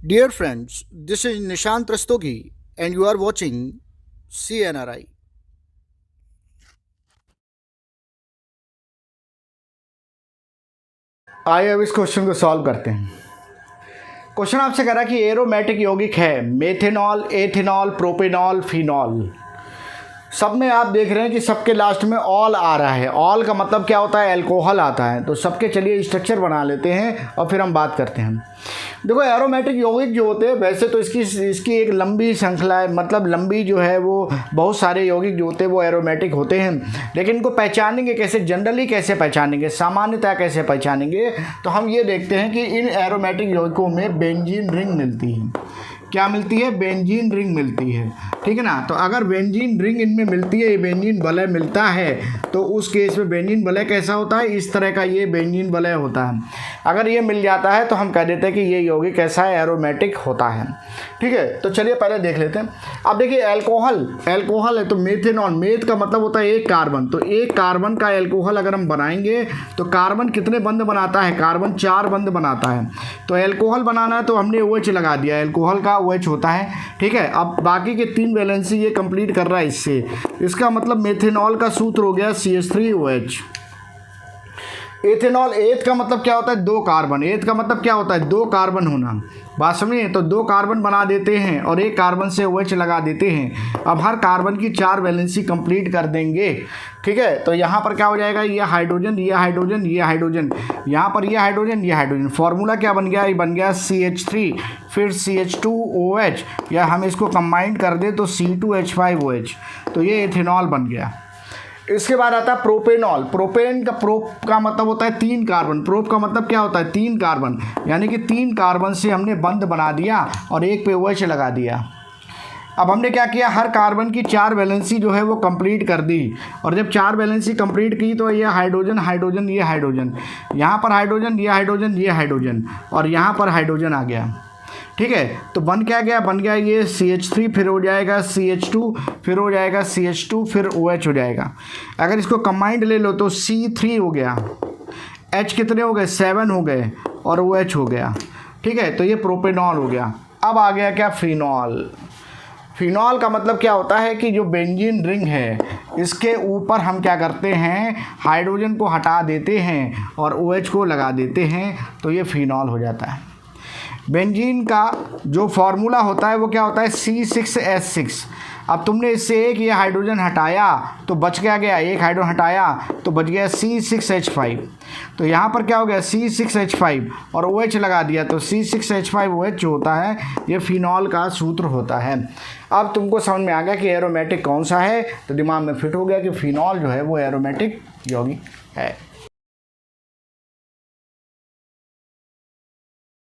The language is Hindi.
Dear friends, this is Nishant Rastogi and you are watching CNRI. आइए अब इस क्वेश्चन को सॉल्व करते हैं। क्वेश्चन आपसे कह रहा है कि एरोमेटिक यौगिक है मेथेनॉल, एथेनॉल, प्रोपेनॉल, फिनॉल। सब में आप देख रहे हैं कि सबके लास्ट में ऑल आ रहा है। ऑल का मतलब क्या होता है? अल्कोहल आता है। तो सबके चलिए स्ट्रक्चर बना लेते हैं और फिर हम बात करते हैं। देखो एरोमेटिक यौगिक जो होते हैं वैसे तो इसकी एक लंबी श्रृंखला है, मतलब लंबी जो है वो बहुत सारे यौगिक जो होते हैं वो एरोमेटिक होते हैं। लेकिन इनको पहचानेंगे कैसे? जनरली कैसे पहचानेंगे, सामान्यतः कैसे पहचानेंगे? तो हम ये देखते हैं कि इन एरोमेटिक यौगिकों में बेंजीन रिंग मिलती है। क्या मिलती है? बेंजीन रिंग मिलती है। ठीक है ना। तो अगर बेंजीन रिंग इनमें मिलती है, ये बेंजीन वलय मिलता है, तो उस केस में बेंजीन वलय कैसा होता है? इस तरह का ये बेंजीन वलय होता है। अगर ये मिल जाता है तो हम कह देते हैं कि ये यौगिक कैसा है? एरोमेटिक होता है। ठीक है। तो चलिए पहले देख लेते हैं। अब देखिए एल्कोहल है तो मेथेनॉल, मेथ का मतलब होता है एक कार्बन। तो एक कार्बन का एल्कोहल अगर हम बनाएंगे तो कार्बन कितने बंध बनाता है? कार्बन 4 बंध बनाता है। तो एल्कोहल बनाना है तो हमने OH लगा दिया, एल्कोहल का OH होता है। ठीक है। अब बाकी के 3 वैलेंसी ये कंप्लीट कर रहा है इससे। इसका मतलब मेथेनॉल का सूत्र हो गया CH3OH। एथेनॉल, एथ का मतलब क्या होता है? 2 कार्बन। एथ का मतलब क्या होता है? 2 कार्बन होना। बात समझिए। तो 2 कार्बन बना देते हैं और एक कार्बन से OH लगा देते हैं। अब हर कार्बन की 4 वैलेंसी कंप्लीट कर देंगे। ठीक है। तो यहाँ पर क्या हो जाएगा? ये हाइड्रोजन, ये हाइड्रोजन, ये हाइड्रोजन, यहाँ पर ये हाइड्रोजन, ये हाइड्रोजन। फॉर्मूला क्या बन गया? ये बन गया CH3 फिर CH2OH, या हम इसको कंबाइन कर दें तो C2H5OH। तो ये एथेनॉल बन गया। इसके बाद आता है प्रोपेनॉल। प्रोपेन का प्रोप का मतलब होता है 3 कार्बन। प्रोप का मतलब क्या होता है? 3 कार्बन, यानी कि 3 कार्बन से हमने बंध बना दिया और एक पे OH लगा दिया। अब हमने क्या किया? हर कार्बन की 4 वैलेंसी जो है वो कंप्लीट कर दी। और जब 4 वैलेंसी कंप्लीट की तो ये हाइड्रोजन, हाइड्रोजन, ये हाइड्रोजन, यहाँ पर हाइड्रोजन, ये हाइड्रोजन, ये हाइड्रोजन, और यहाँ पर हाइड्रोजन आ गया। ठीक है। तो बन क्या गया? बन गया ये CH3, फिर हो जाएगा CH2, फिर हो जाएगा CH2, फिर OH हो जाएगा। अगर इसको कंबाइंड ले लो तो C3 हो गया, H कितने हो गए? 7 हो गए, और OH हो गया। ठीक है। तो ये प्रोपेनॉल हो गया। अब आ गया क्या? फिनॉल। फिनॉल का मतलब क्या होता है कि जो बेंजीन रिंग है इसके ऊपर हम क्या करते हैं? हाइड्रोजन को हटा देते हैं और OH को लगा देते हैं, तो ये फिनॉल हो जाता है। बेंजीन का जो फार्मूला होता है वो क्या होता है? C6H6। अब तुमने इससे एक ये हाइड्रोजन हटाया तो बच क्या गया? एक हाइड्रोजन हटाया तो बच गया C6H5। तो यहाँ पर क्या हो गया? C6H5 और OH लगा दिया, तो C6H5OH जो होता है ये फिनॉल का सूत्र होता है। अब तुमको समझ में आ गया कि एरोमेटिक कौन सा है, तो दिमाग में फिट हो गया कि फिनॉल जो है वो एरोमेटिक यौगिक है।